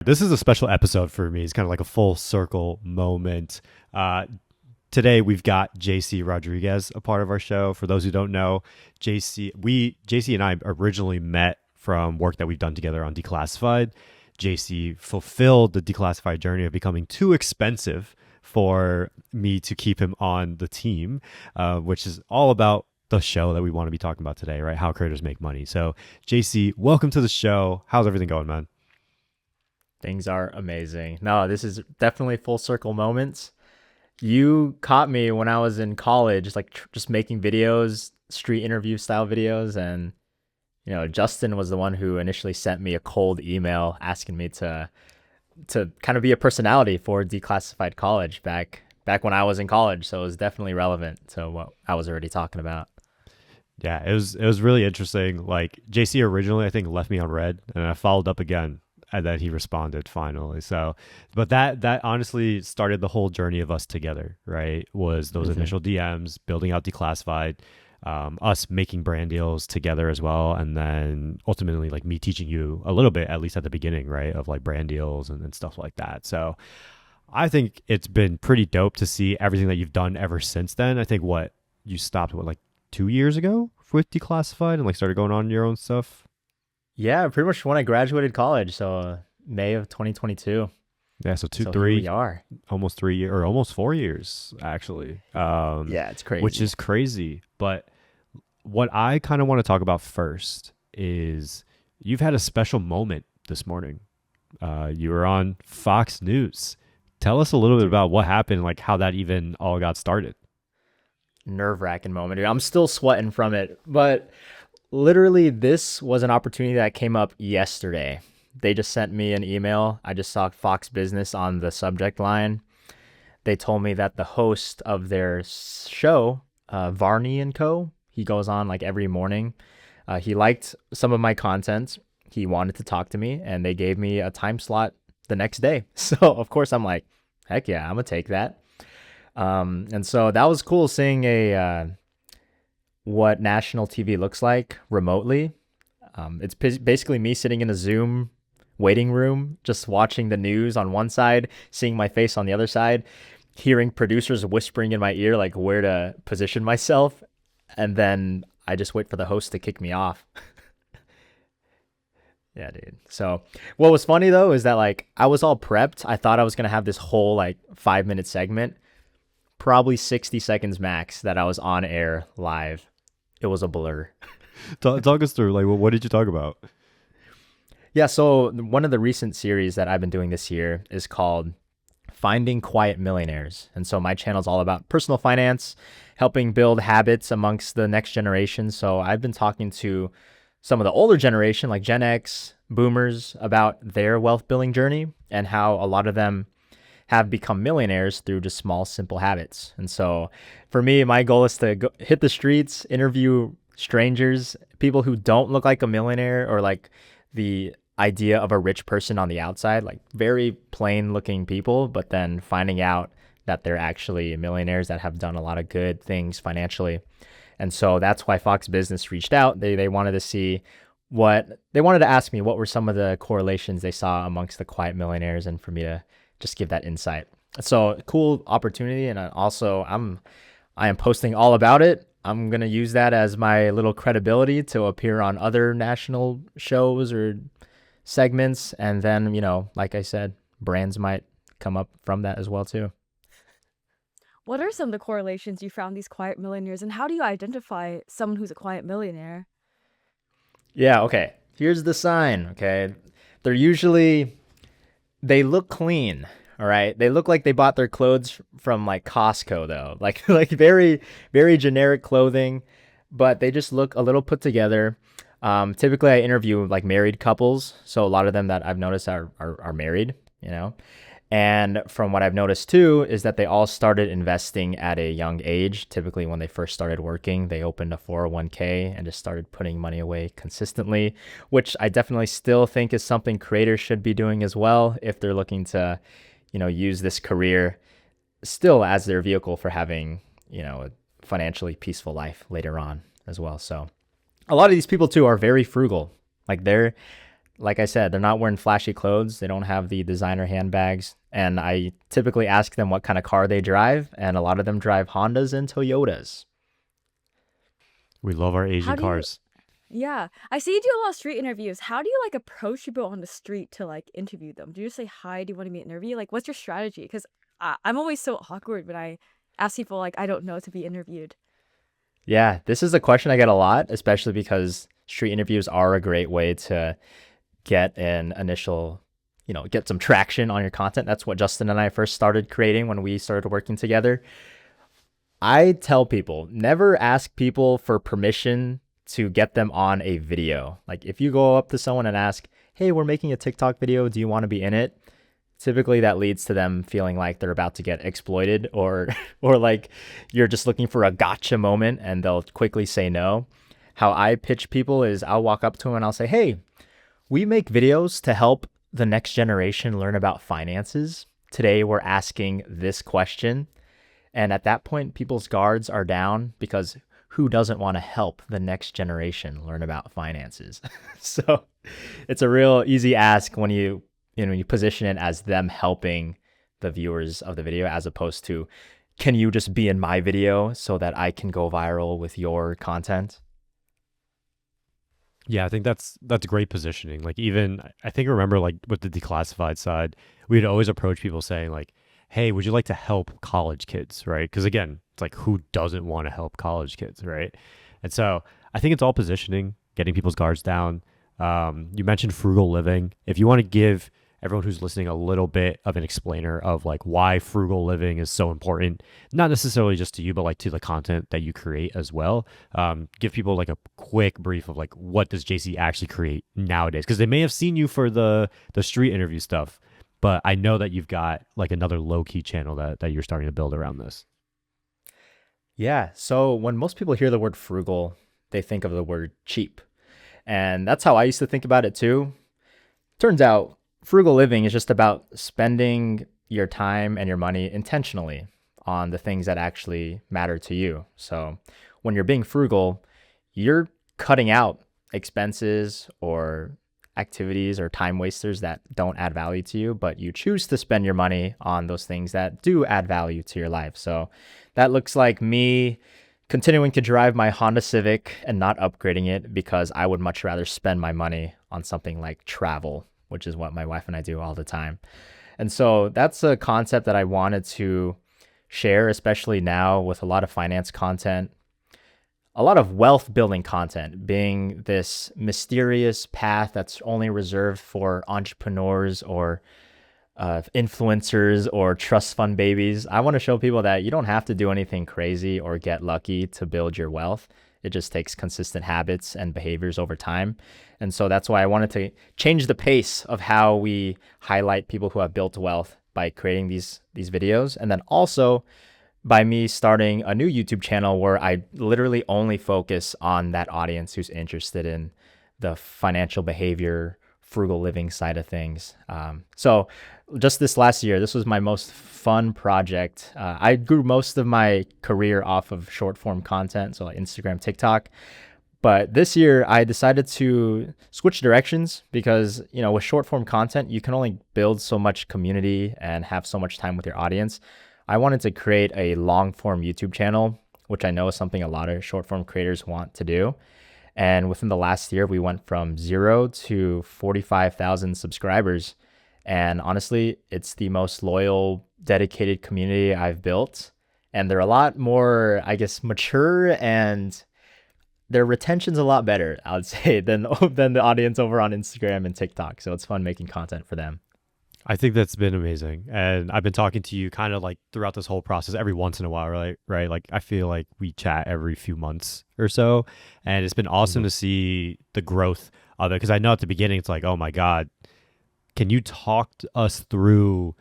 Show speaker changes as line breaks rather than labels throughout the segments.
This is a special episode for me. It's kind of like a full circle moment. Uh, Today we've got JC Rodriguez, a part of our show. For those who don't know, JC and I originally met from work that we've done together on Declassified. JC fulfilled the Declassified journey of becoming too expensive for me to keep him on the team, which is all about the show that we want to be talking about today, right? How creators make money. So, JC, welcome to the show. How's everything going, man?
Things are amazing. No, this is definitely full circle moments. You caught me when I was in college, like just making videos, street interview style videos. And, Justin was the one who initially sent me a cold email asking me to kind of be a personality for Declassified College back when I was in college. So it was definitely relevant to what I was already talking about.
Yeah, it was really interesting. Like JC originally, I think, left me on red, and I followed up again, and then he responded finally. So, but that honestly started the whole journey of us together, right? Was those initial DMs, building out Declassified, us making brand deals together as well, and then ultimately like me teaching you a little bit, at least at the beginning, right, of like brand deals and stuff like that. So, I think it's been pretty dope to see everything that you've done ever since then. I think what you stopped like 2 years ago with Declassified and like started going on your own stuff.
Yeah, pretty much when I graduated college. So May of 2022.
Yeah, so two,
So here
three,
we are.
almost 3 years or almost 4 years actually.
Yeah, it's crazy.
Which is crazy. But what I kind of want to talk about first is you've had a special moment this morning. You were on Fox News. Tell us a little bit about what happened, like how that even all got started.
Nerve-wracking moment, dude. I'm still sweating from it, but literally this was an opportunity that came up yesterday. They just sent me an email. I just saw Fox Business on the subject line. They told me that the host of their show, Varney and Co., he goes on like every morning. He liked some of my content. He wanted to talk to me, and they gave me a time slot the next day. So of course I'm like, heck yeah, I'm gonna take that. And so that was cool seeing a what national TV looks like remotely. It's basically me sitting in a Zoom waiting room, just watching the news on one side, seeing my face on the other side, hearing producers whispering in my ear like where to position myself, and then I just wait for the host to kick me off. Yeah, dude. So what was funny though is that like I was all prepped. I thought I was gonna have this whole like 5 minute segment, probably 60 seconds max that I was on air live. It was a blur.
Talk us through, like, what did you talk about?
Yeah, so one of the recent series that I've been doing this year is called Finding Quiet Millionaires. And so my channel is all about personal finance, helping build habits amongst the next generation. So I've been talking to some of the older generation, like Gen X, boomers, about their wealth building journey and how a lot of them have become millionaires through just small, simple habits. And so for me, my goal is to go, hit the streets, interview strangers, people who don't look like a millionaire or like the idea of a rich person on the outside, like very plain looking people, but then finding out that they're actually millionaires that have done a lot of good things financially. And so that's why Fox Business reached out. They wanted to see they wanted to ask me what were some of the correlations they saw amongst the quiet millionaires, and for me to just give that insight. So cool opportunity. And I am posting all about it. I'm going to use that as my little credibility to appear on other national shows or segments. And then, like I said, brands might come up from that as well too.
What are some of the correlations you found these quiet millionaires, and how do you identify someone who's a quiet millionaire?
Yeah. Okay. Here's the sign. Okay. They look clean. All right. They look like they bought their clothes from like Costco though. Like very, very generic clothing, but they just look a little put together. Typically I interview like married couples. So a lot of them that I've noticed are married, And from what I've noticed too is that they all started investing at a young age. Typically when they first started working, they opened a 401k and just started putting money away consistently, which I definitely still think is something creators should be doing as well if they're looking to, use this career still as their vehicle for having, a financially peaceful life later on as well. So a lot of these people too are very frugal. Like like I said, they're not wearing flashy clothes. They don't have the designer handbags. And I typically ask them what kind of car they drive, and a lot of them drive Hondas and Toyotas.
We love our
How
Asian
do you
cars.
Yeah. I see you do a lot of street interviews. How do you like approach people on the street to like interview them? Do you just say hi? Do you want to be interviewed? Like, what's your strategy? Because I'm always so awkward when I ask people like I don't know to be interviewed.
Yeah, this is a question I get a lot, especially because street interviews are a great way to get an initial, get some traction on your content. That's what Justin and I first started creating when we started working together. I tell people never ask people for permission to get them on a video. Like if you go up to someone and ask, "Hey, we're making a TikTok video. Do you want to be in it?" Typically that leads to them feeling like they're about to get exploited or or like you're just looking for a gotcha moment and they'll quickly say no. How I pitch people is I'll walk up to them and I'll say, "Hey, we make videos to help the next generation learn about finances. Today we're asking this question." And at that point, people's guards are down because who doesn't want to help the next generation learn about finances? So it's a real easy ask when you position it as them helping the viewers of the video as opposed to, can you just be in my video so that I can go viral with your content?
Yeah, I think that's great positioning. Like even I think I remember like with the declassified side, we'd always approach people saying like, "Hey, would you like to help college kids?" Right? Because again, it's like who doesn't want to help college kids, right? And so I think it's all positioning, getting people's guards down. You mentioned frugal living. If you want to give everyone who's listening a little bit of an explainer of like why frugal living is so important, not necessarily just to you, but like to the content that you create as well. Give people like a quick brief of like what does JC actually create nowadays? Because they may have seen you for the street interview stuff, but I know that you've got like another low key channel that you're starting to build around this.
Yeah. So when most people hear the word frugal, they think of the word cheap. And that's how I used to think about it too. Turns out frugal living is just about spending your time and your money intentionally on the things that actually matter to you. So when you're being frugal, you're cutting out expenses or activities or time wasters that don't add value to you, but you choose to spend your money on those things that do add value to your life. So that looks like me continuing to drive my Honda Civic and not upgrading it because I would much rather spend my money on something like travel, which is what my wife and I do all the time. And so that's a concept that I wanted to share, especially now with a lot of finance content, a lot of wealth building content being this mysterious path that's only reserved for entrepreneurs or influencers or trust fund babies. I want to show people that you don't have to do anything crazy or get lucky to build your wealth. It just takes consistent habits and behaviors over time. And so that's why I wanted to change the pace of how we highlight people who have built wealth by creating these videos. And then also by me starting a new YouTube channel where I literally only focus on that audience who's interested in the financial behavior, frugal living side of things. So just this last year, this was my most fun project. I grew most of my career off of short form content, so like Instagram, TikTok. But this year, I decided to switch directions because, with short form content, you can only build so much community and have so much time with your audience. I wanted to create a long form YouTube channel, which I know is something a lot of short form creators want to do. And within the last year, we went from 0 to 45,000 subscribers. And honestly, it's the most loyal, dedicated community I've built. And they're a lot more, I guess, mature and their retention's a lot better, I would say, than the audience over on Instagram and TikTok. So it's fun making content for them.
I think that's been amazing. And I've been talking to you kind of like throughout this whole process every once in a while, right? Right. Like I feel like we chat every few months or so. And it's been awesome to see the growth of it. Because I know at the beginning it's like, oh my God, can you talk us through?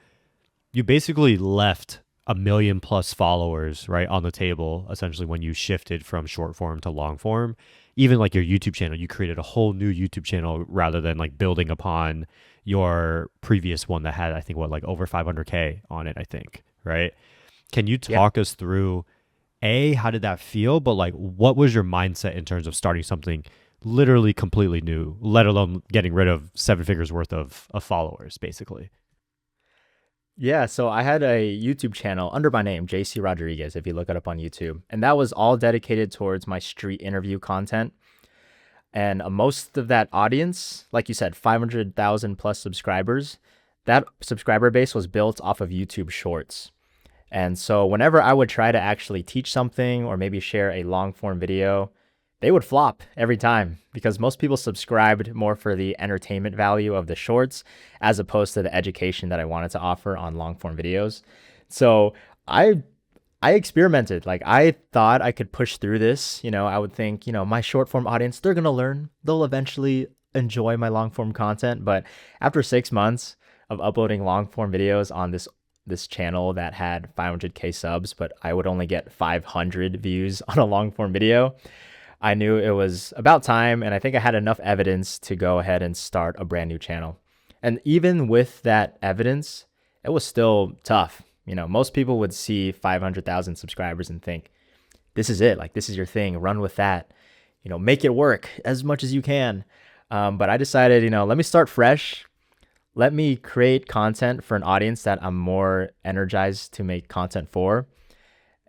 You basically left 1 million+ followers, right, on the table, essentially, when you shifted from short form to long form. Even like your YouTube channel, you created a whole new YouTube channel rather than like building upon your previous one that had, I think, like over 500K on it, I think, right? Can you talk us through, how did that feel? But like, what was your mindset in terms of starting something literally completely new, let alone getting rid of 7 figures worth of followers, basically.
Yeah, so I had a YouTube channel under my name, JC Rodriguez, if you look it up on YouTube. And that was all dedicated towards my street interview content. And most of that audience, like you said, 500,000 plus subscribers, that subscriber base was built off of YouTube Shorts. And so whenever I would try to actually teach something or maybe share a long form video, they would flop every time because most people subscribed more for the entertainment value of the shorts as opposed to the education that I wanted to offer on long form videos. So I experimented. Like I thought I could push through this. I would think, my short form audience, they're going to learn. They'll eventually enjoy my long form content. But after 6 months of uploading long form videos on this channel that had 500K subs, but I would only get 500 views on a long form video, I knew it was about time, and I think I had enough evidence to go ahead and start a brand new channel. And even with that evidence, it was still tough. Most people would see 500,000 subscribers and think, this is it. Like, this is your thing. Run with that. Make it work as much as you can. But I decided, let me start fresh. Let me create content for an audience that I'm more energized to make content for.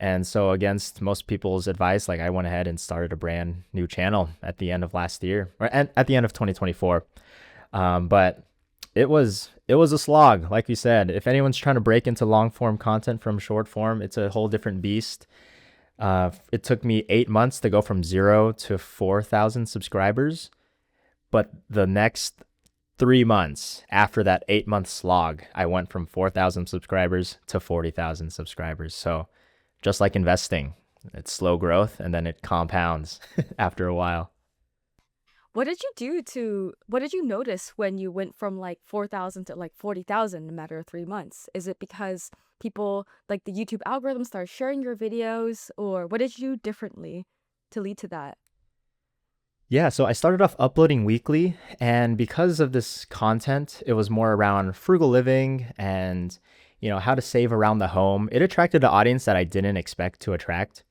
And so against most people's advice, like I went ahead and started a brand new channel at the end of last year or at the end of 2024. But it was a slog. Like you said, if anyone's trying to break into long form content from short form, it's a whole different beast. It took me 8 months to go from 0 to 4,000 subscribers. But the next 3 months after that 8-month slog, I went from 4,000 subscribers to 40,000 subscribers. So just like investing, it's slow growth and then it compounds after a while.
What did you notice when you went from like 4,000 to like 40,000 in a matter of 3 months? Is it because people, like the YouTube algorithm, started sharing your videos, or what did you do differently to lead to that?
Yeah, so I started off uploading weekly, and because of this content, it was more around frugal living and how to save around the home. It attracted an audience that I didn't expect to attract.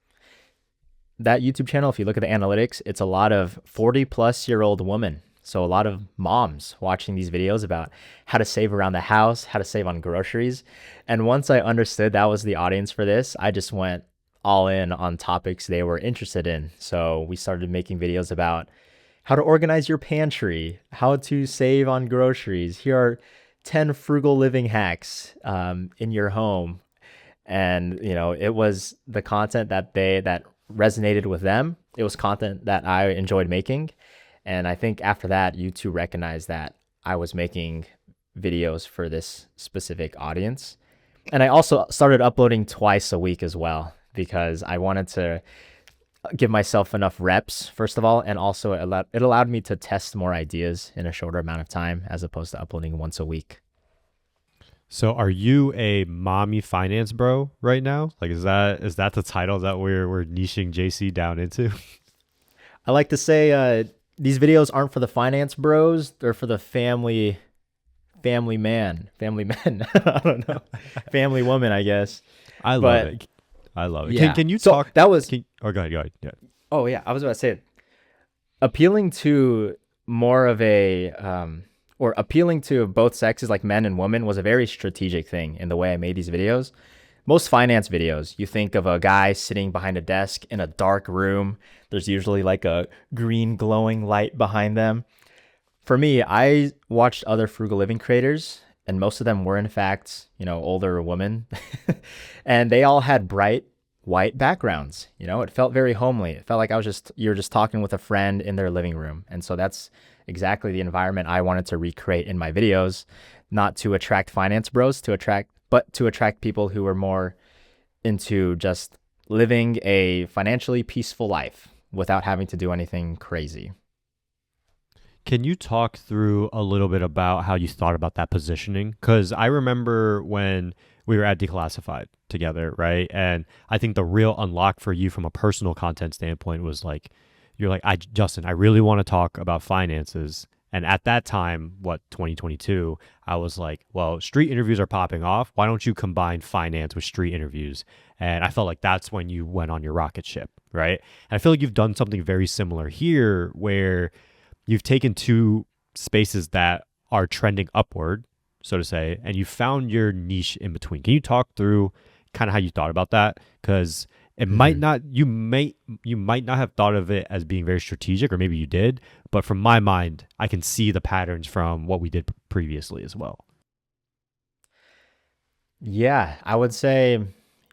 That YouTube channel, if you look at the analytics, it's a lot of 40-plus-year-old women. So a lot of moms watching these videos about how to save around the house, how to save on groceries. And once I understood that was the audience for this, I just went all in on topics they were interested in. So we started making videos about how to organize your pantry, how to save on groceries. Here are 10 frugal living hacks in your home. And, it was the content that resonated with them. It was content that I enjoyed making. And I think after that, YouTube recognized that I was making videos for this specific audience. And I also started uploading twice a week as well, because I wanted to give myself enough reps, first of all, and also it allowed me to test more ideas in a shorter amount of time as opposed to uploading once a week.
So are you a mommy finance bro right now? Like, is that the title that we're niching JC down into?
I like to say these videos aren't for the finance bros. They're for the family men. I don't know. Family woman, I guess.
I love it. I love it.
Yeah.
Can you
so
talk?
That was.
Go ahead. Yeah.
Oh yeah, I was about to say it. Appealing to more of a or appealing to both sexes, like men and women, was a very strategic thing in the way I made these videos. Most finance videos, you think of a guy sitting behind a desk in a dark room. There's usually like a green glowing light behind them. For me, I watched other frugal living creators, and most of them were in fact, older women, and they all had bright white backgrounds. It felt very homely. It felt like you were just talking with a friend in their living room. And so that's exactly the environment I wanted to recreate in my videos, not to attract finance bros, but to attract people who were more into just living a financially peaceful life without having to do anything crazy.
Can you talk through a little bit about how you thought about that positioning? Because I remember when we were at Declassified together, right? And I think the real unlock for you from a personal content standpoint was like, you're like, Justin, I really want to talk about finances, And at that time, 2022, I was like, well, street interviews are popping off. Why don't you combine finance with street interviews? And I felt like that's when you went on your rocket ship, right? And I feel like you've done something very similar here where you've taken two spaces that are trending upward, so to say, and you found your niche in between. Can you talk through kind of how you thought about that? Because it might
Hmm.
not you might not have thought of it as being very strategic, or maybe you did, but from my mind, I can see the patterns from what we did previously as well.
Yeah, I would say,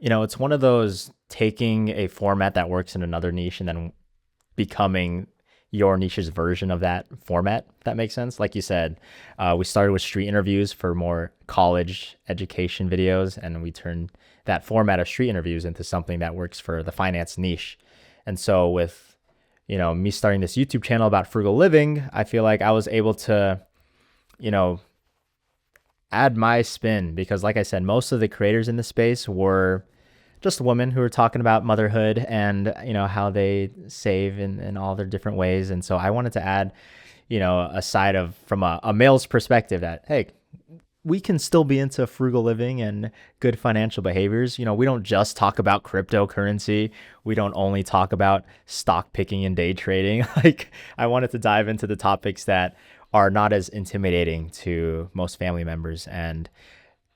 it's one of those taking a format that works in another niche and then becoming your niche's version of that format, if that makes sense. Like you said, we started with street interviews for more college education videos, and we turned that format of street interviews into something that works for the finance niche. And so with, me starting this YouTube channel about frugal living, I feel like I was able to, you know, add my spin because like I said, most of the creators in the space were just women who were talking about motherhood and how they save in all their different ways. And so I wanted to add a side of from a male's perspective that, hey, we can still be into frugal living and good financial behaviors. We don't just talk about cryptocurrency. We don't only talk about stock picking and day trading. Like, I wanted to dive into the topics that are not as intimidating to most family members. And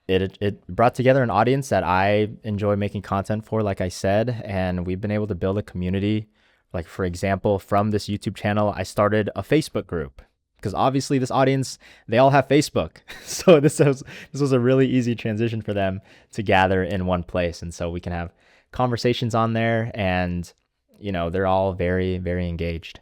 it brought together an audience that I enjoy making content for, like I said, and we've been able to build a community. Like, for example, from this YouTube channel, I started a Facebook group because obviously this audience, they all have Facebook. So this was a really easy transition for them to gather in one place. And so we can have conversations on there and they're all very, very engaged.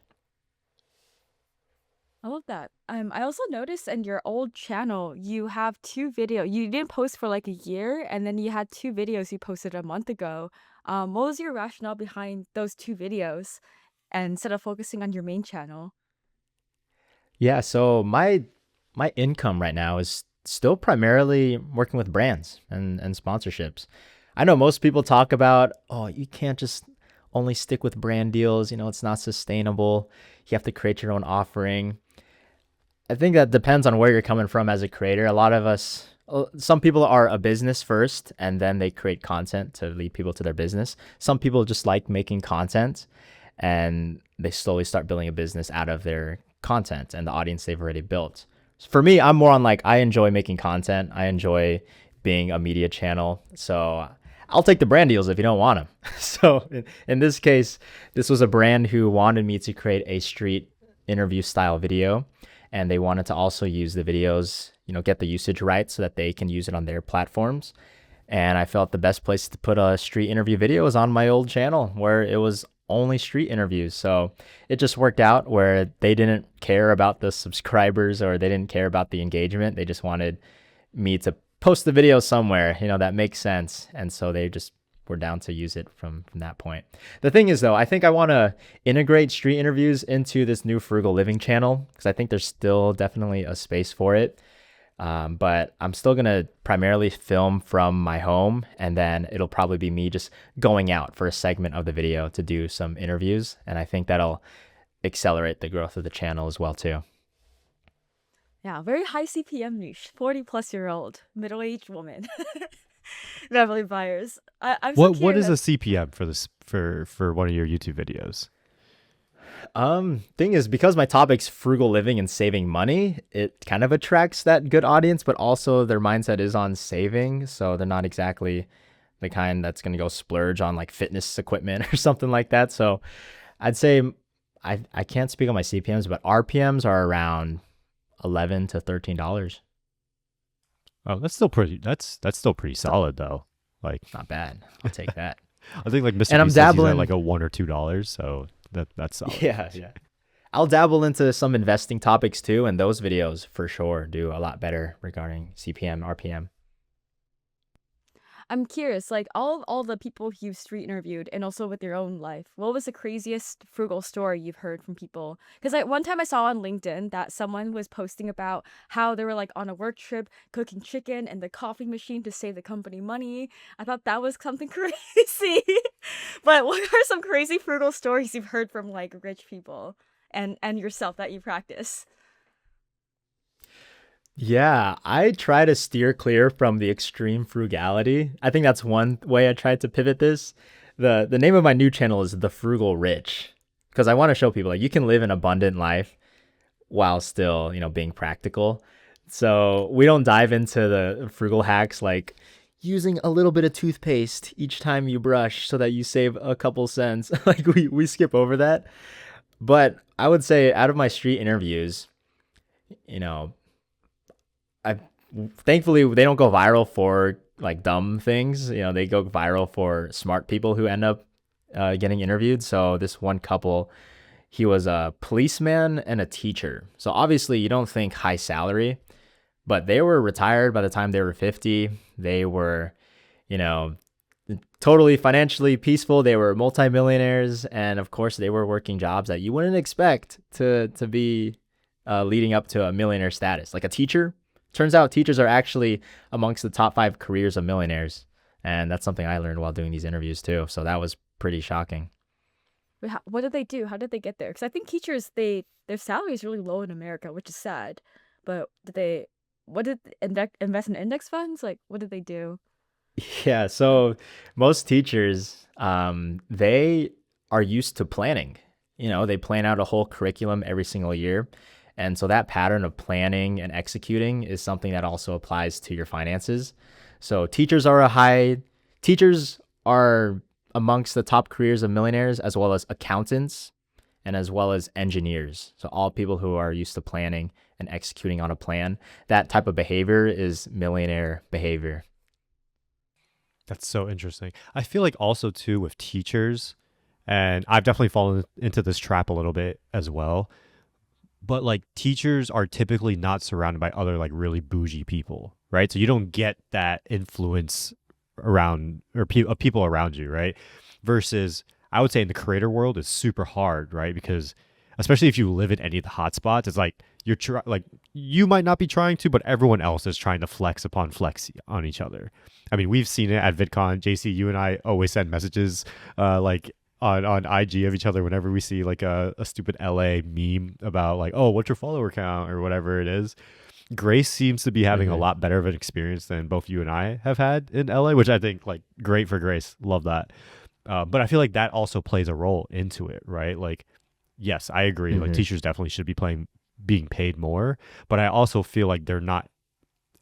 I love that. I also noticed in your old channel you have two video. You didn't post for like a year, and then you had two videos you posted a month ago. What was your rationale behind those two videos, and instead of focusing on your main channel?
Yeah, so my income right now is still primarily working with brands and sponsorships. I know most people talk about, oh, you can't just only stick with brand deals, it's not sustainable. You have to create your own offering. I think that depends on where you're coming from as a creator. A lot of us, some people are a business first and then they create content to lead people to their business. Some people just like making content and they slowly start building a business out of their content and the audience they've already built. For me, I'm more on like, I enjoy making content. I enjoy being a media channel. So I'll take the brand deals if you don't want them. So in this case, this was a brand who wanted me to create a street interview style video. And they wanted to also use the videos, get the usage right so that they can use it on their platforms. And I felt the best place to put a street interview video was on my old channel where it was only street interviews. So it just worked out where they didn't care about the subscribers or they didn't care about the engagement. They just wanted me to post the video somewhere, that makes sense. And so they just were down to use it from that point. The thing is, though, I think I want to integrate street interviews into this new frugal living channel because I think there's still definitely a space for it. But I'm still going to primarily film from my home, and then it'll probably be me just going out for a segment of the video to do some interviews. And I think that'll accelerate the growth of the channel as well, too.
Yeah, very high CPM niche, 40-plus-year-old middle-aged woman. Definitely buyers. I'm so
What is a
curious.
CPM for this for one of your YouTube videos?
Thing is, because my topic's frugal living and saving money, it kind of attracts that good audience, but also their mindset is on saving. So they're not exactly the kind that's going to go splurge on like fitness equipment or something like that. So I'd say I can't speak on my CPMs, but RPMs are around $11 to $13.
Oh, that's still pretty. That's still pretty solid though. Like,
Not bad. I'll take that.
I think like Mr.
And I'm
Beast says he's at
dabbling.
like a $1 or $2, so that's solid.
Yeah, yeah. I'll dabble into some investing topics too, and those videos for sure do a lot better regarding CPM, RPM.
I'm curious, like all the people you've street interviewed and also with your own life, what was the craziest frugal story you've heard from people? Because one time I saw on LinkedIn that someone was posting about how they were like on a work trip cooking chicken and the coffee machine to save the company money. I thought that was something crazy. But what are some crazy frugal stories you've heard from like rich people and yourself that you practice?
Yeah, I try to steer clear from the extreme frugality. I think that's one way I tried to pivot this. The name of my new channel is The Frugal Rich because I want to show people like you can live an abundant life while still, being practical. So we don't dive into the frugal hacks like using a little bit of toothpaste each time you brush so that you save a couple cents. Like we skip over that. But I would say out of my street interviews, you know, I thankfully they don't go viral for like dumb things. They go viral for smart people who end up getting interviewed. So this one couple, he was a policeman and a teacher. So obviously you don't think high salary, but they were retired by the time they were 50. They were, you know, totally financially peaceful. They were multimillionaires, and of course, they were working jobs that you wouldn't expect to be leading up to a millionaire status. Like a teacher. Turns out teachers are actually amongst the top 5 careers of millionaires, and that's something I learned while doing these interviews too. So that was pretty shocking.
Wait, what did they do? How did they get there? Because I think teachers, their salary is really low in America, which is sad. But what did invest in index funds? Like, what did they do?
Yeah, so most teachers, they are used to planning. They plan out a whole curriculum every single year. And so that pattern of planning and executing is something that also applies to your finances. So teachers are amongst the top careers of millionaires, as well as accountants and as well as engineers. So all people who are used to planning and executing on a plan. That type of behavior is millionaire behavior.
That's so interesting. I feel like also too with teachers, and I've definitely fallen into this trap a little bit as well. But like teachers are typically not surrounded by other like really bougie people, right? So you don't get that influence around or of people around you, right? Versus I would say in the creator world it's super hard, right? Because especially if you live in any of the hotspots, it's like like you might not be trying to, but everyone else is trying to flex upon flex on each other. I mean, we've seen it at VidCon. JC, you and I always send messages like on IG of each other whenever we see like a stupid LA meme about like, oh, what's your follower count or whatever it is. Grace seems to be having a lot better of an experience than both you and I have had in LA, which I think like great for Grace. Love that. But I feel like that also plays a role into it, right? Like, yes, I agree. Like teachers definitely should be being paid more, but I also feel like they're not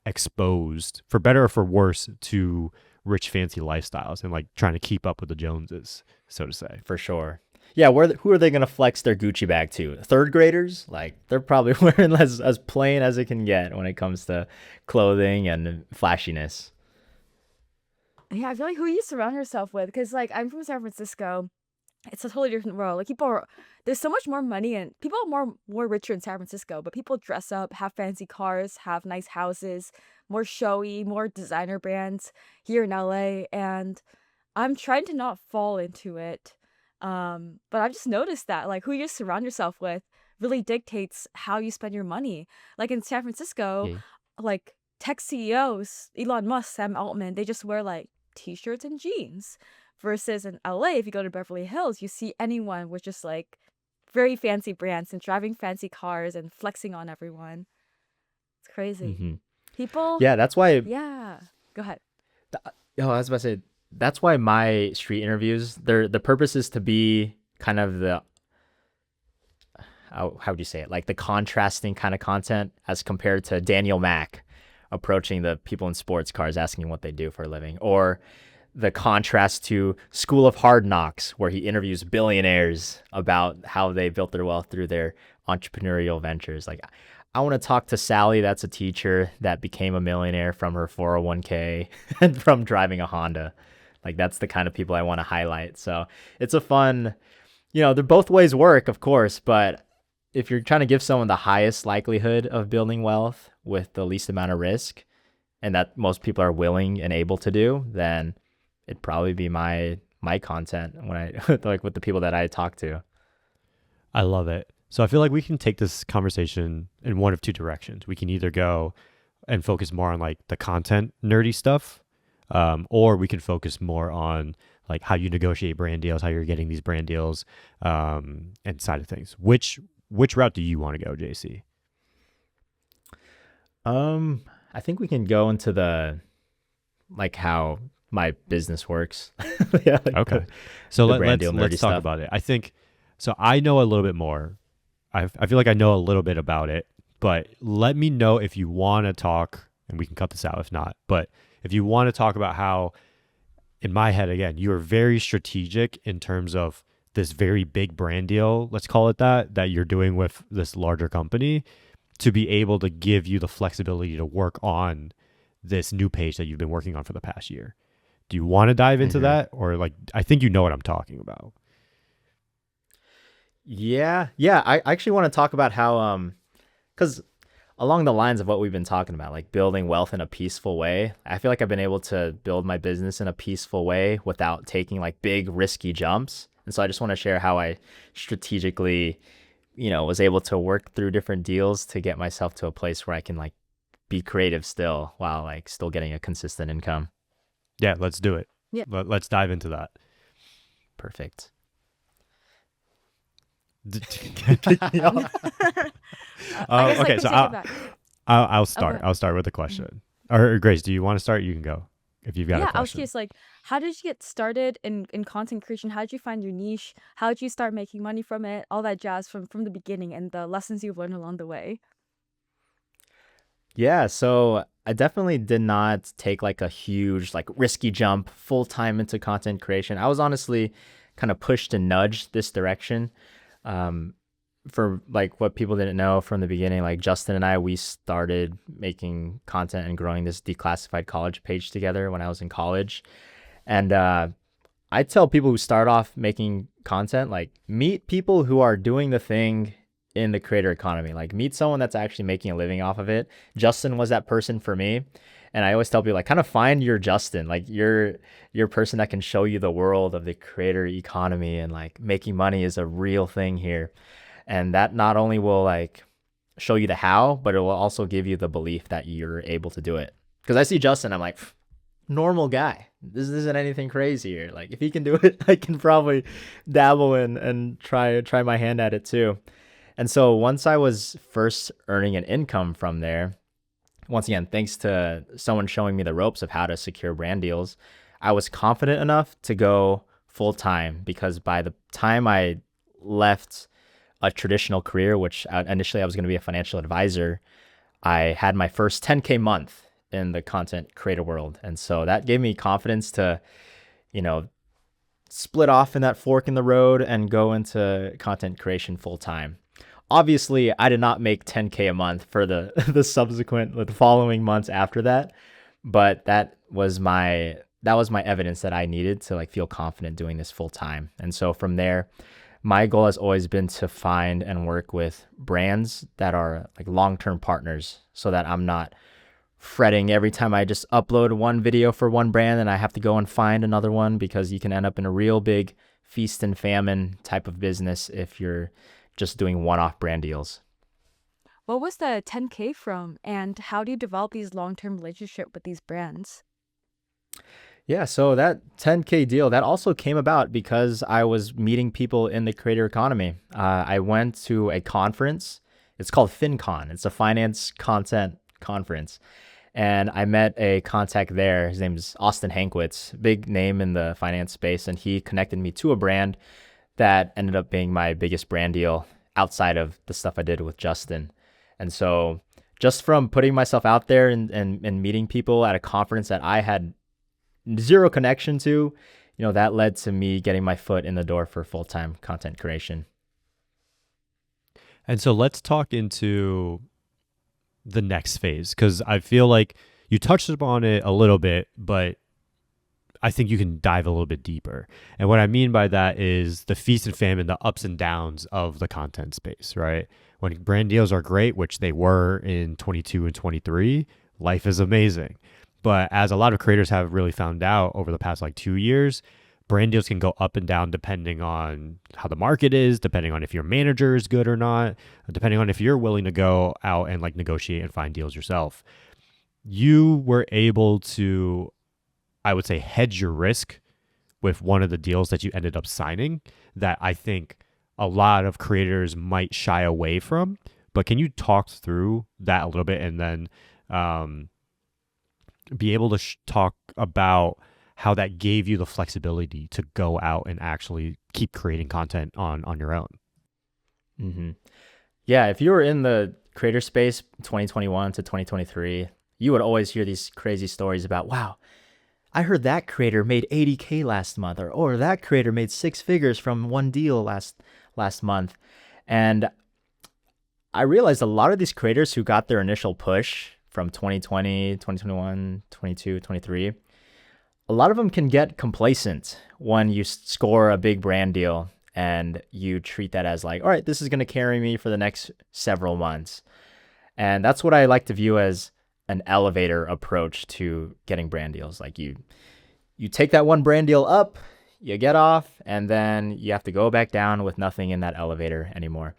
exposed for better or for worse to rich fancy lifestyles and like trying to keep up with the Joneses, so to say.
For sure. Yeah, who are they going to flex their Gucci bag to? Third graders? Like they're probably wearing as plain as it can get when it comes to clothing and flashiness.
Yeah, I feel like who you surround yourself with, because like I'm from San Francisco. It's a totally different world. Like there's so much more money, and people are more richer in San Francisco, but people dress up, have fancy cars, have nice houses, more showy, more designer brands here in LA, and I'm trying to not fall into it. But I've just noticed that like who you surround yourself with really dictates how you spend your money. Like in San Francisco,
Yeah.
like tech CEOs, Elon Musk, Sam Altman, they just wear like t-shirts and jeans. Versus in LA, if you go to Beverly Hills, you see anyone with just like very fancy brands and driving fancy cars and flexing on everyone. It's crazy. People,
Yeah, that's why.
yeah. Go ahead.
Oh, I was about to say that's why my street interviews, the purpose is to be kind of the how would you say it? Like the contrasting kind of content as compared to Daniel Mack approaching the people in sports cars asking what they do for a living, or the contrast to School of Hard Knocks, where he interviews billionaires about how they built their wealth through their entrepreneurial ventures. Like, I want to talk to Sally, that's a teacher that became a millionaire from her 401k and from driving a Honda. Like, that's the kind of people I want to highlight. So it's a fun, they're both ways work, of course, but if you're trying to give someone the highest likelihood of building wealth with the least amount of risk, and that most people are willing and able to do, then it'd probably be my content when I like with the people that I talk to.
I love it. So I feel like we can take this conversation in one of two directions. We can either go and focus more on like the content nerdy stuff, or we can focus more on like how you negotiate brand deals, how you're getting these brand deals, and side of things. Which route do you want to go, JC?
Um, I think we can go into the like how my business works. Yeah, like
Okay. So
the brand
let's
deal nerdy
talk
stuff.
about it. I think so. I know a little bit more. I feel like I know a little bit about it, but let me know if you want to talk, and we can cut this out if not. But if you want to talk about how, in my head, again, you are very strategic in terms of this very big brand deal, let's call it that you're doing with this larger company to be able to give you the flexibility to work on this new page that you've been working on for the past year. Do you want to dive into
Hmm.
that, or like I think you know what I'm talking about?
Yeah, yeah. I actually want to talk about how because along the lines of what we've been talking about, like building wealth in a peaceful way, I feel like I've been able to build my business in a peaceful way without taking like big risky jumps. And so I just want to share how I strategically, was able to work through different deals to get myself to a place where I can like be creative still while like still getting a consistent income.
Yeah, let's do it.
Yeah.
Let's dive into that.
Perfect.
I guess like
Okay,
to
so
take it back.
I'll
Oh, go
start.
ahead.
I'll start with a
Mhm.
question. Or Grace, do you want to start? You can go if you've got a
Yeah, I was
question.
curious, like, how did you get started in content creation? How did you find your niche? How did you start making money from it? All that jazz from the beginning and the lessons you've learned along the way.
Yeah, so I definitely did not take like a huge, like risky jump full time into content creation. I was honestly kind of pushed and nudged this direction. Um, for like what people didn't know from the beginning, like Justin and I, we started making content and growing this declassified college page together when I was in college. And I tell people who start off making content, like meet people who are doing the thing in the creator economy. Like meet someone that's actually making a living off of it. Justin was that person for me. And I always tell people like kind of find your Justin, like your person that can show you the world of the creator economy and like making money is a real thing here. And that not only will like show you the how, but it will also give you the belief that you're able to do it. Because I see Justin, I'm like, normal guy. This isn't anything crazy here. Like if he can do it, I can probably dabble in and try my hand at it too. And so once I was first earning an income from there, once again, thanks to someone showing me the ropes of how to secure brand deals, I was confident enough to go full time because by the time I left a traditional career, which initially I was going to be a financial advisor, I had my first 10K month in the content creator world. And so that gave me confidence to, you know, split off in that fork in the road and go into content creation full time. Obviously, I did not make 10K a month for the the following months after that, but that was my evidence that I needed to like feel confident doing this full time. And so from there, my goal has always been to find and work with brands that are like long-term partners so that I'm not fretting every time I just upload one video for one brand and I have to go and find another one because you can end up in a real big feast and famine type of business if you're just doing one-off brand deals.
What was the 10K from, and how do you develop these long-term relationship with these brands?
Yeah, so that 10K deal that also came about because I was meeting people in the creator economy. I went to a conference. It's called FinCon. It's a finance content conference. And I met a contact there. His name is Austin Hankwitz, big name in the finance space. And he connected me to a brand that ended up being my biggest brand deal outside of the stuff I did with Justin. And so just from putting myself out there and meeting people at a conference that I had zero connection to, that led to me getting my foot in the door for full-time content creation.
And so let's talk into the next phase because I feel like you touched upon it a little bit, but I think you can dive a little bit deeper. And what I mean by that is the feast and famine, the ups and downs of the content space, right? When brand deals are great, which they were in 22 and 23, life is amazing. But as a lot of creators have really found out over the past like 2 years, brand deals can go up and down depending on how the market is, depending on if your manager is good or not, depending on if you're willing to go out and like negotiate and find deals yourself. You were able to, I would say, hedge your risk with one of the deals that you ended up signing that I think a lot of creators might shy away from. But can you talk through that a little bit and then um, be able to talk about how that gave you the flexibility to go out and actually keep creating content on your own.
Mm-hmm. Yeah, if you were in the creator space 2021 to 2023, you would always hear these crazy stories about, wow, I heard that creator made 80K last month, or that creator made 6 figures from one deal last month. And I realized a lot of these creators who got their initial push from 2020, 2021, 22, 23, a lot of them can get complacent when you score a big brand deal and you treat that as like, all right, this is going to carry me for the next several months. And that's what I like to view as an elevator approach to getting brand deals. Like you take that one brand deal up, you get off, and then you have to go back down with nothing in that elevator anymore.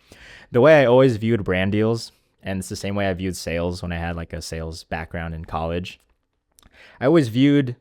The way I always viewed brand deals, and it's the same way I viewed sales when I had like a sales background in college, I always viewed,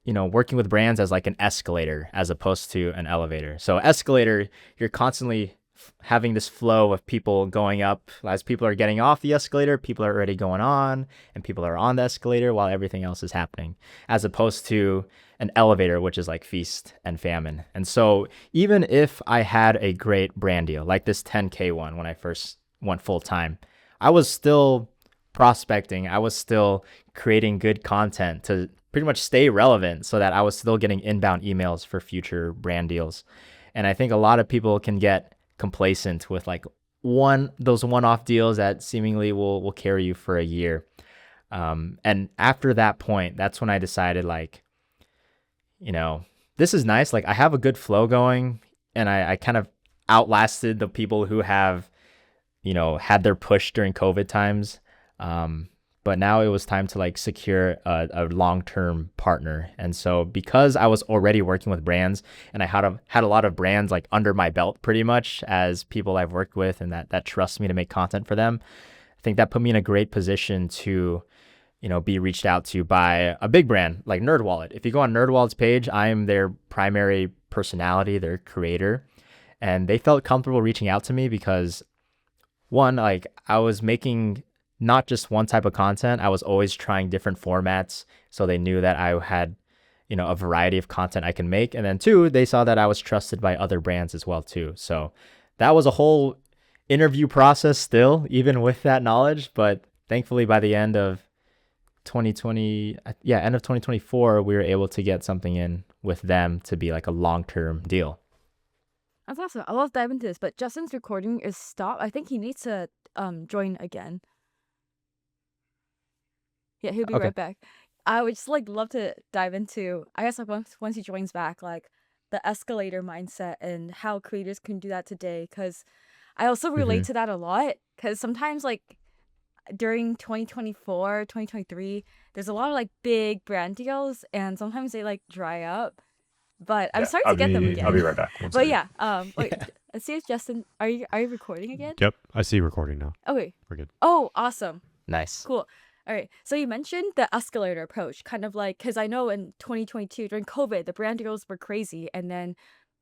working with brands as like an escalator as opposed to an elevator. So escalator, you're constantly having this flow of people going up. As people are getting off the escalator, people are already going on, and people are on the escalator while everything else is happening, as opposed to an elevator, which is like feast and famine. And so even if I had a great brand deal, like this 10K one when I first went full time, I was still prospecting. I was still creating good content to pretty much stay relevant so that I was still getting inbound emails for future brand deals. And I think a lot of people can get complacent with like those one-off deals that seemingly will carry you for a year. And after that point, that's when I decided like, this is nice. Like I have a good flow going, and I kind of outlasted the people who have, had their push during COVID times. But now it was time to like secure a long-term partner. And so because I was already working with brands and I had a lot of brands like under my belt pretty much as people I've worked with and that trust me to make content for them, I think that put me in a great position to, be reached out to by a big brand like NerdWallet. If you go on NerdWallet's page, I'm their primary personality, their creator. And they felt comfortable reaching out to me because one, like I was making not just one type of content. I was always trying different formats. So they knew that I had, a variety of content I can make. And then two, they saw that I was trusted by other brands as well too. So that was a whole interview process still, even with that knowledge. But thankfully by the end of 2024, we were able to get something in with them to be like a long-term deal.
That's awesome. I love dive into this, but Justin's recording is stopped. I think he needs to join again. Yeah, he'll be
Okay.
right back. I would just like love to dive into, I guess like once he joins back, like the escalator mindset and how creators can do that today. Because I also relate to that a lot. Because sometimes like during 2024, 2023, there's a lot of like big brand deals, and sometimes they like dry up. But I'm starting to get them again.
I'll be right back.
But yeah, wait, let's see if Justin, are you recording again?
Yep, I see recording now.
Okay.
We're good.
Oh, awesome.
Nice.
Cool. All right. So you mentioned the escalator approach, kind of like, because I know in 2022 during COVID, the brand deals were crazy. And then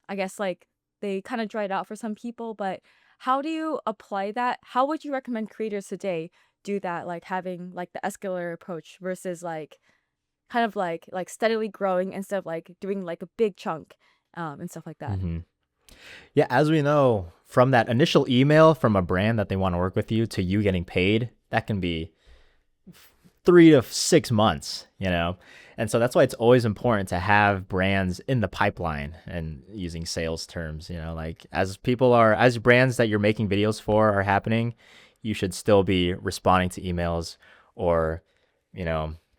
I guess like they kind of dried out for some people. But how do you apply that? How would you recommend creators today do that? Like having like the escalator approach versus like kind of like steadily growing instead of like doing like a big chunk and stuff like that.
Yeah. As we know from that initial email from a brand that they want to work with you to you getting paid, that can be 3 to 6 months, and so that's why it's always important to have brands in the pipeline, and using sales terms, like as brands that you're making videos for are happening, you should still be responding to emails, or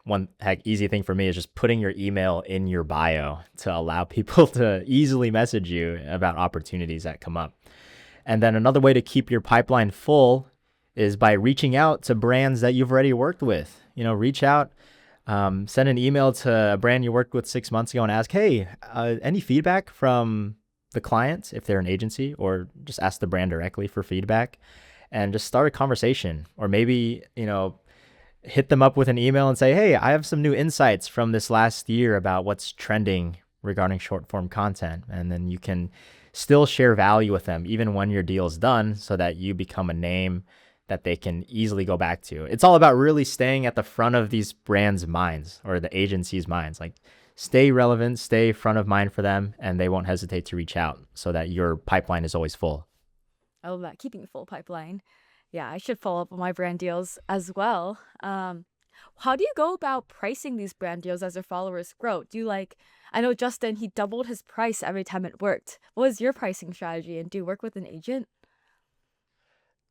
one easy thing for me is just putting your email in your bio to allow people to easily message you about opportunities that come up. And then another way to keep your pipeline full is by reaching out to brands that you've already worked with. Reach out, send an email to a brand you worked with 6 months ago and ask, hey, any feedback from the client if they're an agency, or just ask the brand directly for feedback and just start a conversation. Or maybe, hit them up with an email and say, hey, I have some new insights from this last year about what's trending regarding short form content. And then you can still share value with them even when your deal is done, so that you become a name that they can easily go back to. It's all about really staying at the front of these brands' minds or the agency's minds. Like stay relevant, stay front of mind for them, and they won't hesitate to reach out so that your pipeline is always full.
I love that, keeping a full pipeline. Yeah, I should follow up on my brand deals as well. How do you go about pricing these brand deals as their followers grow? Do you like, I know Justin, he doubled his price every time it worked. What was your pricing strategy, and do you work with an agent?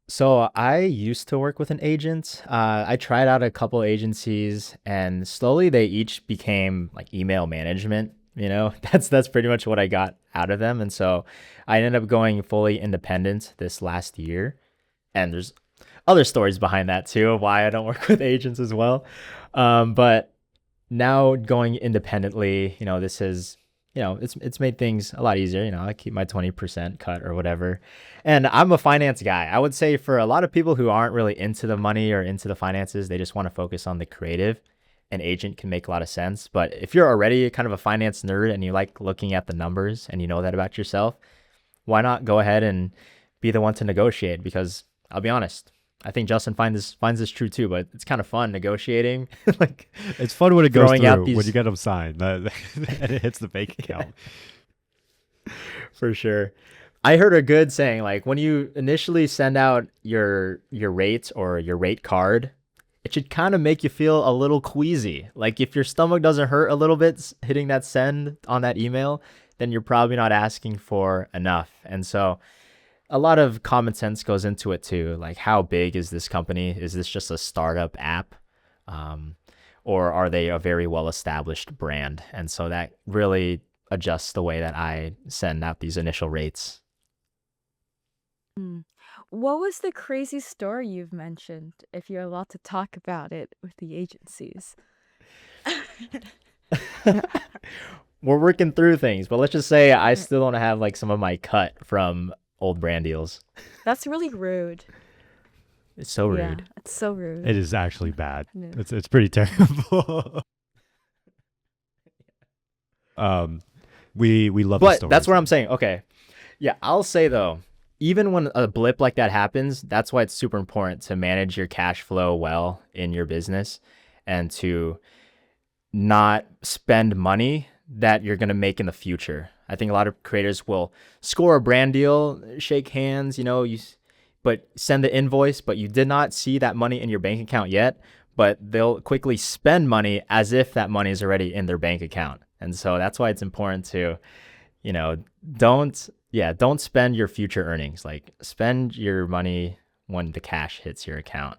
So I used to work with an agent. I tried out a couple agencies, and slowly they each became like email management. You know, that's pretty much what I got out of them. And so I ended up going fully independent this last year. And there's other stories behind that too, of why I don't work with agents as well. But now going independently, you know, this is, you know, it's made things a lot easier. You know, I keep my 20% cut or whatever. And I'm a finance guy. I would say for a lot of people who aren't really into the money or into the finances, they just want to focus on the creative. An agent can make a lot of sense. But if you're already kind of a finance nerd and you like looking at the numbers and you know that about yourself, why not go ahead and be the one to negotiate? Because I'll be honest, I think Justin finds this true too, but it's kind of fun negotiating. Like
It's fun when it goes
throwing out
through, when
these
you get them signed and it hits the bank account.
for sure. I heard a good saying, like when you initially send out your rate or your rate card, it should kind of make you feel a little queasy. Like if your stomach doesn't hurt a little bit hitting that send on that email, then you're probably not asking for enough. And so a lot of common sense goes into it too. Like how big is this company? Is this just a startup app? Or are they a very well-established brand? And so that really adjusts the way that I send out these initial rates.
Hmm. What was the crazy story you've mentioned, if you're allowed to talk about it with the agencies?
We're working through things, but let's just say I still don't have like some of my cut from old brand deals.
That's really rude.
It's so
Yeah,
rude.
it's so rude.
It is actually bad.
No.
It's pretty terrible. We love the
But
stories.
that's what I'm saying. Okay. Yeah, I'll say though, even when a blip like that happens, that's why it's super important to manage your cash flow well in your business and to not spend money that you're going to make in the future. I think a lot of creators will score a brand deal, shake hands, you know, but send the invoice, but you did not see that money in your bank account yet, but they'll quickly spend money as if that money is already in their bank account. And so that's why it's important to, you know, don't spend your future earnings. Like spend your money when the cash hits your account.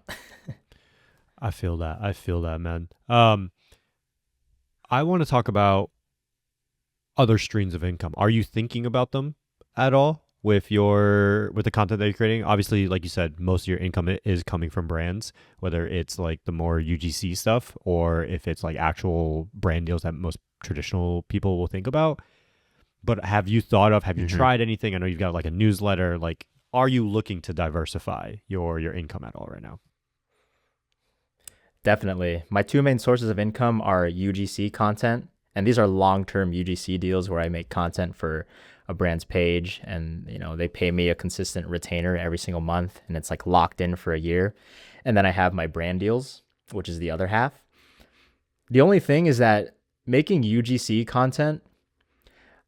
I feel that, man. I want to talk about other streams of income. Are you thinking about them at all with the content that you're creating? Obviously, like you said, most of your income is coming from brands, whether it's like the more UGC stuff or if it's like actual brand deals that most traditional people will think about. But have you tried anything? I know you've got like a newsletter. Like, are you looking to diversify your income at all right now?
Definitely. My two main sources of income are UGC content, and these are long-term UGC deals where I make content for a brand's page, and you know, they pay me a consistent retainer every single month, and it's like locked in for a year. And then I have my brand deals, which is the other half. The only thing is that making UGC content,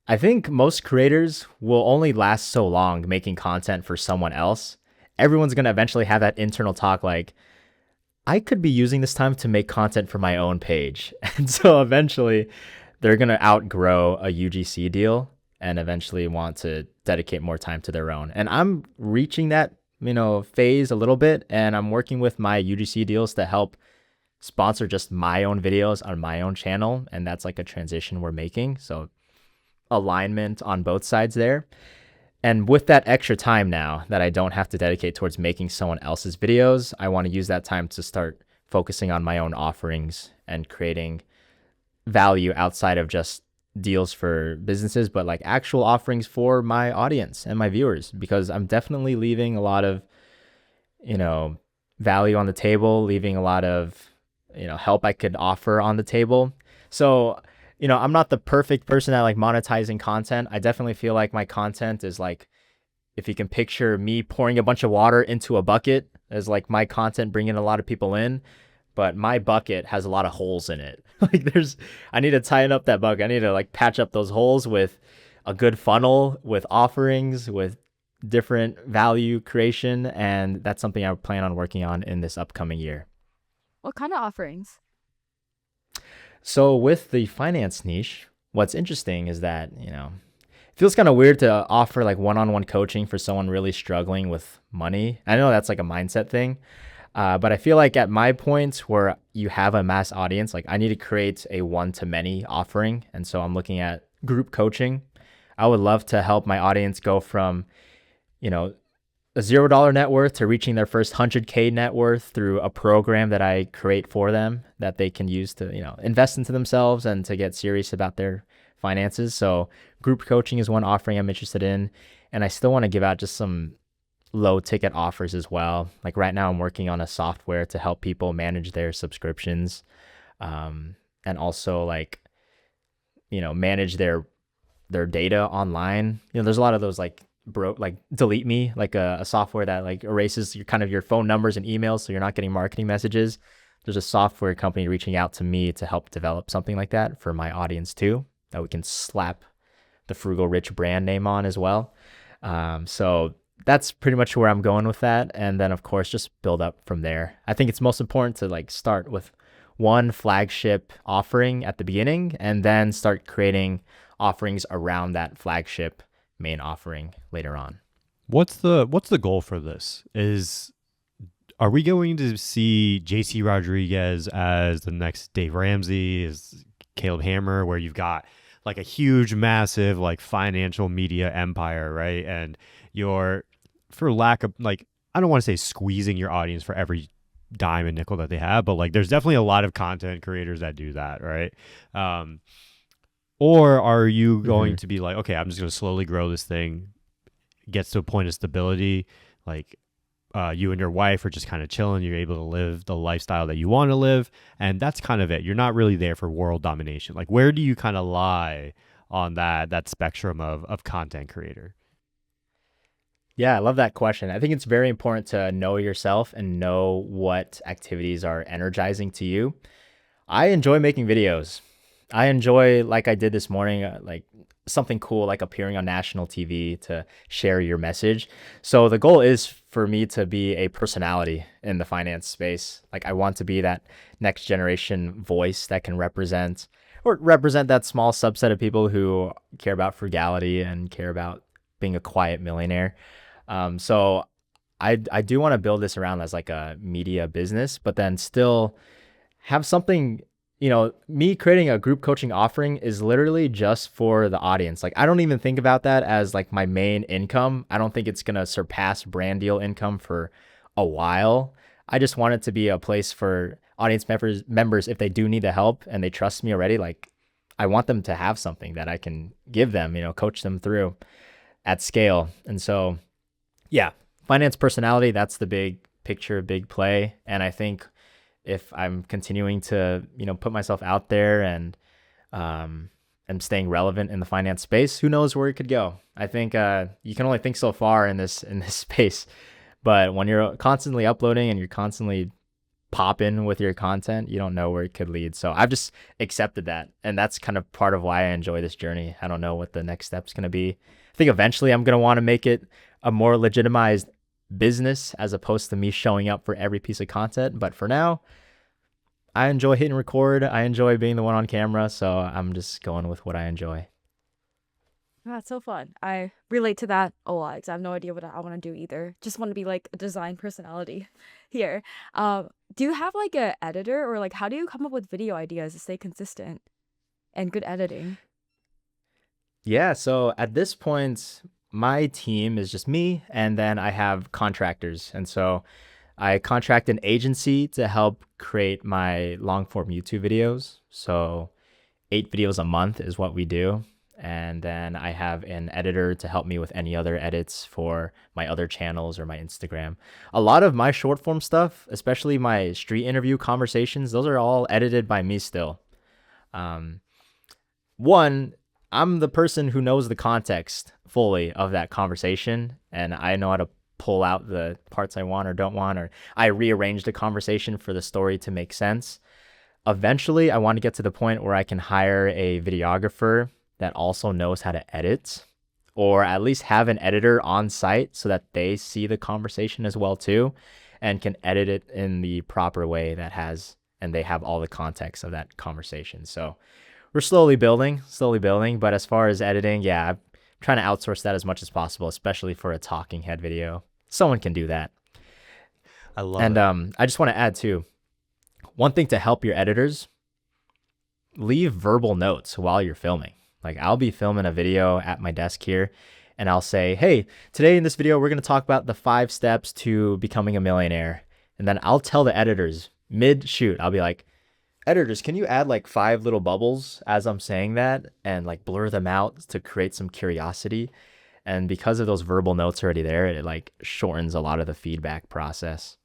I think most creators will only last so long making content for someone else. Everyone's going to eventually have that internal talk like, I could be using this time to make content for my own page. And so eventually they're going to outgrow a UGC deal and eventually want to dedicate more time to their own. And I'm reaching that, you know, phase a little bit, and I'm working with my UGC deals to help sponsor just my own videos on my own channel. And that's like a transition we're making. So alignment on both sides there. And with that extra time now that I don't have to dedicate towards making someone else's videos, I want to use that time to start focusing on my own offerings and creating value outside of just deals for businesses, but like actual offerings for my audience and my viewers, because I'm definitely leaving a lot of, you know, value on the table, leaving a lot of, you know, help I could offer on the table. So, you know, I'm not the perfect person at like monetizing content. I definitely feel like my content is like, if you can picture me pouring a bunch of water into a bucket, Is like my content bringing a lot of people in, but my bucket has a lot of holes in it. Like I need to tighten up that bucket. I need to like patch up those holes with a good funnel, with offerings, with different value creation. And that's something I plan on working on in this upcoming year.
What kind of offerings?
So with the finance niche, what's interesting is that, it feels kind of weird to offer like one-on-one coaching for someone really struggling with money. I know that's like a mindset thing. But I feel like at my point where you have a mass audience, like I need to create a one-to-many offering. And so I'm looking at group coaching. I would love to help my audience go from, a $0 net worth to reaching their first 100K net worth through a program that I create for them that they can use to, invest into themselves and to get serious about their finances. So group coaching is one offering I'm interested in. And I still want to give out just some low ticket offers as well. Like right now I'm working on a software to help people manage their subscriptions, and also like, manage their data online. There's a lot of those like Delete Me, like a software that like erases your phone numbers and emails so you're not getting marketing messages. There's a software company reaching out to me to help develop something like that for my audience too, that we can slap the Frugal Rich brand name on as well. So that's pretty much where I'm going with that. And then of course, just build up from there. I think it's most important to like start with one flagship offering at the beginning and then start creating offerings around that flagship main offering later on.
What's the goal for this? Are we going to see JC Rodriguez as the next Dave Ramsey, as Caleb Hammer, where you've got like a huge, massive like financial media empire, right? And you're, for lack of like, I don't want to say squeezing your audience for every dime and nickel that they have, but like there's definitely a lot of content creators that do that, right? Or are you going to be like, okay, I'm just going to slowly grow this thing, gets to a point of stability, like you and your wife are just kind of chilling, you're able to live the lifestyle that you want to live, and that's kind of it. You're not really there for world domination. Like, where do you kind of lie on that spectrum of content creator?
Yeah, I love that question. I think it's very important to know yourself and know what activities are energizing to you. I enjoy making videos. I enjoy, like I did this morning, like something cool, like appearing on national TV to share your message. So the goal is for me to be a personality in the finance space. Like I want to be that next generation voice that can represent that small subset of people who care about frugality and care about being a quiet millionaire. So I do want to build this around as like a media business, but then still have something, me creating a group coaching offering is literally just for the audience. Like I don't even think about that as like my main income. I don't think it's going to surpass brand deal income for a while. I just want it to be a place for audience members if they do need the help and they trust me already. Like I want them to have something that I can give them, coach them through at scale. And so, yeah, finance personality, that's the big picture, big play. And I think if I'm continuing to, put myself out there and am staying relevant in the finance space, who knows where it could go? I think you can only think so far in this space, but when you're constantly uploading and you're constantly popping with your content, you don't know where it could lead. So I've just accepted that, and that's kind of part of why I enjoy this journey. I don't know what the next step's going to be. I think eventually I'm going to want to make it a more legitimized business as opposed to me showing up for every piece of content. But for now, I enjoy hitting record. I enjoy being the one on camera. So I'm just going with what I enjoy.
That's so fun. I relate to that a lot because I have no idea what I want to do either. Just want to be like a design personality here. Do you have like a editor, or like how do you come up with video ideas to stay consistent and good editing?
Yeah. So at this point, my team is just me, and then I have contractors. And so I contract an agency to help create my long form YouTube videos. So 8 videos a month is what we do. And then I have an editor to help me with any other edits for my other channels or my Instagram. A lot of my short form stuff, especially my street interview conversations, those are all edited by me still. One, I'm the person who knows the context fully of that conversation, and I know how to pull out the parts I want or don't want, or I rearrange the conversation for the story to make sense. Eventually, I want to get to the point where I can hire a videographer that also knows how to edit, or at least have an editor on site so that they see the conversation as well too, and can edit it in the proper way that has, and they have all the context of that conversation. So we're slowly building. But as far as editing, yeah, I'm trying to outsource that as much as possible, especially for a talking head video. Someone can do that.
I love
And
it.
I just want to add too, one thing to help your editors, leave verbal notes while you're filming. Like I'll be filming a video at my desk here and I'll say, hey, today in this video, we're going to talk about the 5 steps to becoming a millionaire. And then I'll tell the editors mid shoot, I'll be like, editors, can you add like 5 little bubbles as I'm saying that and like blur them out to create some curiosity? And because of those verbal notes already there, it like shortens a lot of the feedback process.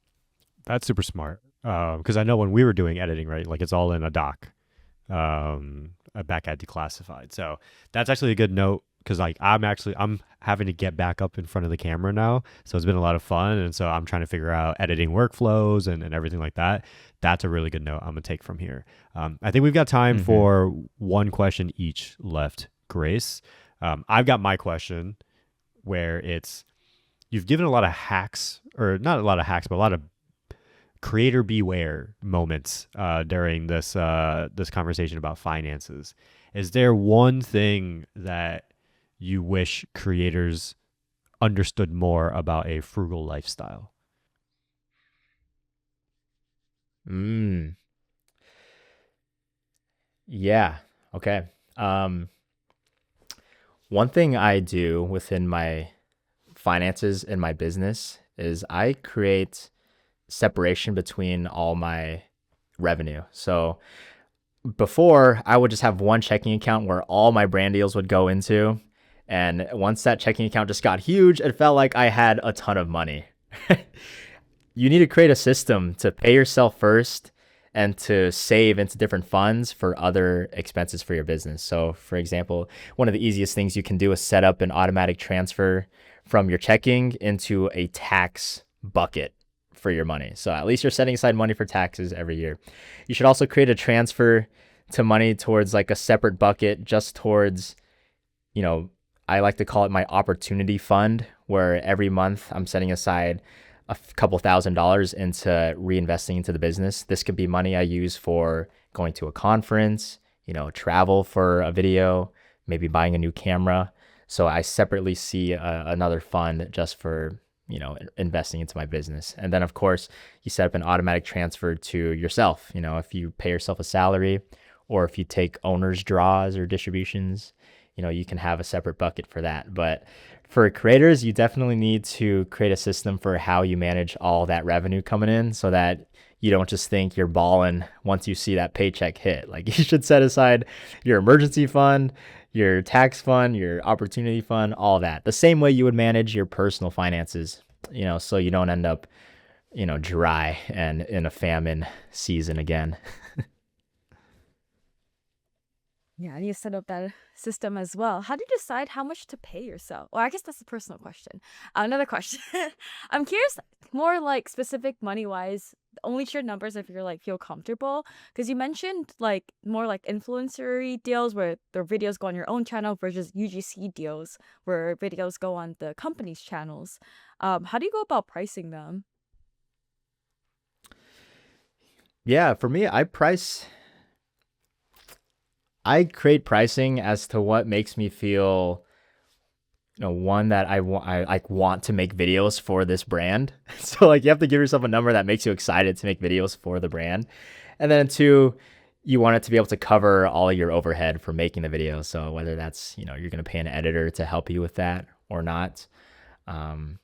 That's super smart. Because I know when we were doing editing, right, like it's all in a doc, a back at declassified. So that's actually a good note because like I'm having to get back up in front of the camera now. So it's been a lot of fun. And so I'm trying to figure out editing workflows and everything like that. That's a really good note I'm going to take from here. I think we've got time for one question each left, Grace. I've got my question where you've given a lot of hacks, or not a lot of hacks, but a lot of creator beware moments during this conversation about finances. Is there one thing that you wish creators understood more about a frugal lifestyle?
Yeah. Okay. One thing I do within my finances in my business is I create separation between all my revenue. So before, I would just have one checking account where all my brand deals would go into. And once that checking account just got huge, it felt like I had a ton of money. You need to create a system to pay yourself first and to save into different funds for other expenses for your business. So, for example, one of the easiest things you can do is set up an automatic transfer from your checking into a tax bucket for your money. So at least you're setting aside money for taxes every year. You should also create a transfer to money towards like a separate bucket just towards, I like to call it my opportunity fund, where every month I'm setting aside a couple $1,000s into reinvesting into the business. This could be money I use for going to a conference, travel for a video, maybe buying a new camera. So I separately see another fund just for investing into my business. And then of course you set up an automatic transfer to yourself. If you pay yourself a salary, or if you take owner's draws or distributions, you can have a separate bucket for that. But for creators, you definitely need to create a system for how you manage all that revenue coming in so that you don't just think you're balling once you see that paycheck hit. Like you should set aside your emergency fund, your tax fund, your opportunity fund, all that. The same way you would manage your personal finances, so you don't end up, dry and in a famine season again.
Yeah, I need to set up that system as well. How do you decide how much to pay yourself? Well, I guess that's a personal question. Another question. I'm curious, more like specific money wise, only share numbers if you're like feel comfortable. Because you mentioned like more like influencer deals where their videos go on your own channel versus UGC deals where videos go on the company's channels. How do you go about pricing them?
Yeah, for me, I create pricing as to what makes me feel, one, that I want to make videos for this brand. So like you have to give yourself a number that makes you excited to make videos for the brand. And then 2, you want it to be able to cover all your overhead for making the video. So whether that's, you're going to pay an editor to help you with that or not. And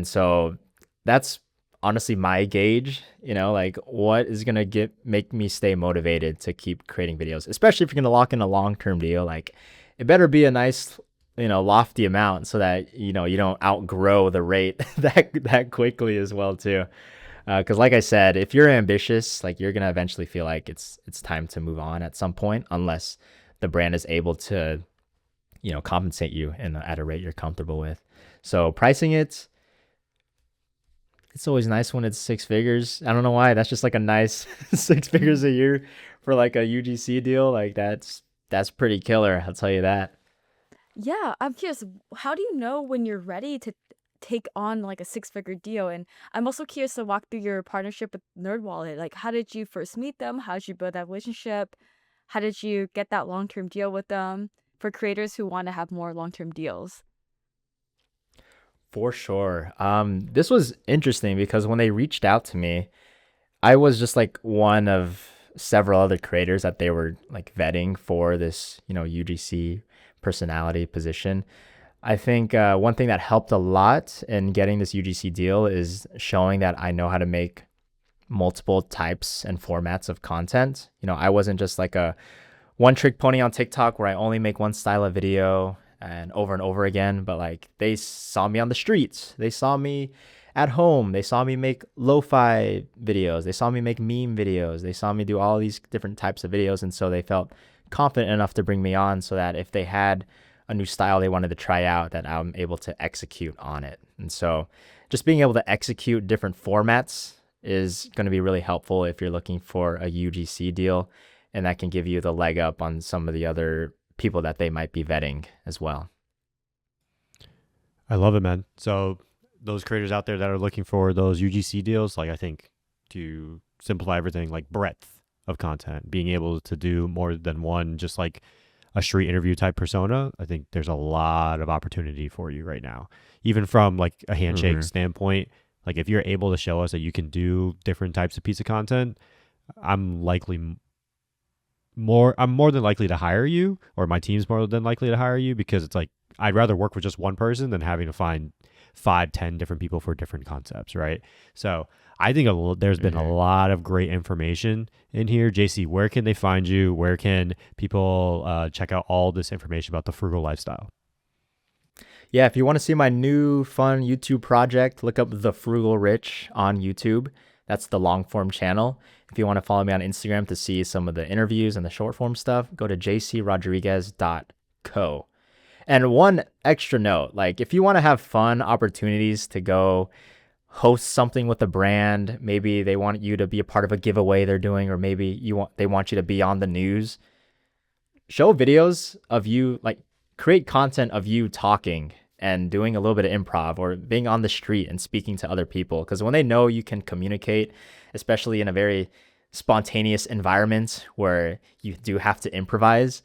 so that's honestly my gauge, like what is going to make me stay motivated to keep creating videos, especially if you're going to lock in a long-term deal. Like it better be a nice, lofty amount so that, you don't outgrow the rate that quickly as well too. Cause like I said, if you're ambitious, like you're going to eventually feel like it's time to move on at some point, unless the brand is able to, compensate you at a rate you're comfortable with. So pricing it, It's always nice when it's six figures. I don't know why. That's just like a nice 6 figures a year for like a UGC deal. Like that's pretty killer. I'll tell you that.
Yeah, I'm curious, how do you know when you're ready to take on like a six-figure deal? And I'm also curious to walk through your partnership with NerdWallet. Like, how did you first meet them? How did you build that relationship? How did you get that long-term deal with them for creators who want to have more long-term deals?
For sure. This was interesting because when they reached out to me, I was just like one of several other creators that they were like vetting for this, UGC personality position. I think one thing that helped a lot in getting this UGC deal is showing that I know how to make multiple types and formats of content. I wasn't just like a one trick pony on TikTok where I only make one style of video and over again, but like they saw me on the streets. They saw me at home. They saw me make lo-fi videos. They saw me make meme videos. They saw me do all these different types of videos. And so they felt confident enough to bring me on so that if they had a new style they wanted to try out, that I'm able to execute on it. And so just being able to execute different formats is going to be really helpful if you're looking for a UGC deal. And that can give you the leg up on some of the other people that they might be vetting as well.
I love it, man. So those creators out there that are looking for those UGC deals, like I think to simplify everything, like breadth of content, being able to do more than one, just like a street interview type persona, I think there's a lot of opportunity for you right now. Even from like a handshake standpoint, like if you're able to show us that you can do different types of piece of content, I'm more than likely to hire you, or my team's more than likely to hire you, because it's like I'd rather work with just one person than having to find 5, 10 different people for different concepts, right? So I think there's been a lot of great information in here. JC, where can they find you? Where can people check out all this information about the frugal lifestyle?
Yeah, if you want to see my new fun YouTube project, look up The Frugal Rich on YouTube. That's the long form channel. If you want to follow me on Instagram to see some of the interviews and the short form stuff, go to jcrodriguez.co. And one extra note, like if you want to have fun opportunities to go host something with a brand, maybe they want you to be a part of a giveaway they're doing, or maybe they want you to be on the news, show videos of you, like create content of you talking and doing a little bit of improv or being on the street and speaking to other people. Because when they know you can communicate, especially in a very spontaneous environment where you do have to improvise,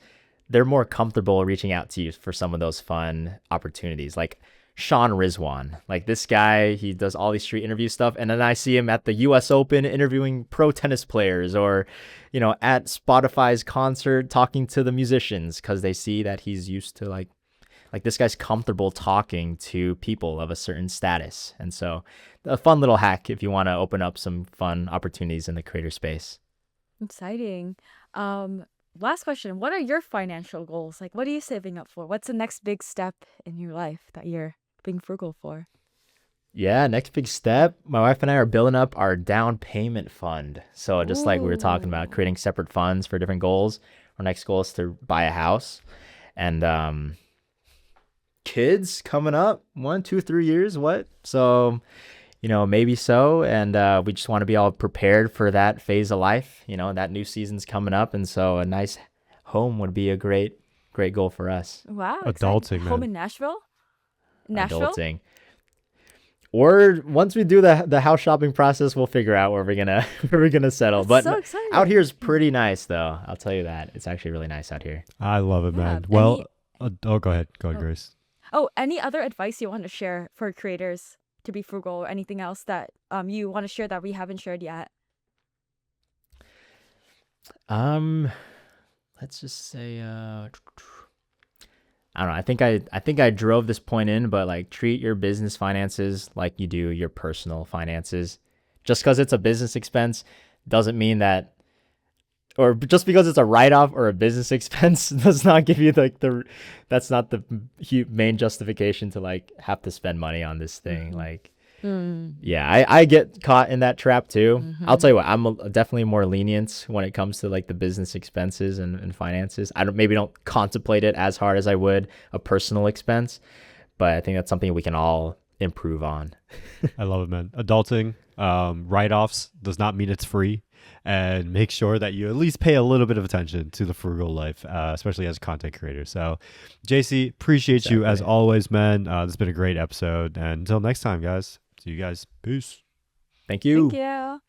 they're more comfortable reaching out to you for some of those fun opportunities. Like Sean Rizwan, like this guy, he does all these street interview stuff. And then I see him at the US Open interviewing pro tennis players, or, at Spotify's concert talking to the musicians, because they see that he's used to like this guy's comfortable talking to people of a certain status. And so a fun little hack if you want to open up some fun opportunities in the creator space.
Exciting. Last question. What are your financial goals? Like, what are you saving up for? What's the next big step in your life that you're being frugal for?
Yeah, next big step. My wife and I are building up our down payment fund. So just like we were talking about, creating separate funds for different goals. Our next goal is to buy a house. And kids coming up 1, 2, 3 years. What? So, maybe so. And we just want to be all prepared for that phase of life. That new season's coming up. And so a nice home would be a great goal for us.
Wow.
Adulting,
exciting. Home
man.
in Nashville? Nashville?
Adulting. Or once we do the house shopping process, we'll figure out where we're gonna settle.
That's
But
so exciting.
out here is pretty nice, though. I'll tell you that. It's actually really nice out here.
I love it,
Yeah.
man. Well, go ahead, Grace.
Oh, any other advice you want to share for creators to be frugal, or anything else that you want to share that we haven't shared yet?
Let's just say I don't know. I think I drove this point in, but like treat your business finances like you do your personal finances. Just because it's a business expense doesn't mean that, or just because it's a write-off or a business expense does not give you that's not the main justification to like have to spend money on this thing. Like, yeah, I get caught in that trap too. I'll tell you what, I'm definitely more lenient when it comes to like the business expenses and finances. I don't contemplate it as hard as I would a personal expense, but I think that's something we can all improve on.
I love it, man. Adulting, write-offs does not mean it's free, and make sure that you at least pay a little bit of attention to the frugal life, especially as a content creator. So, JC, appreciate you as
Exactly.
always, man. This has been a great episode, and until next time, guys. See you guys. Peace.
Thank
Thank
you.
you.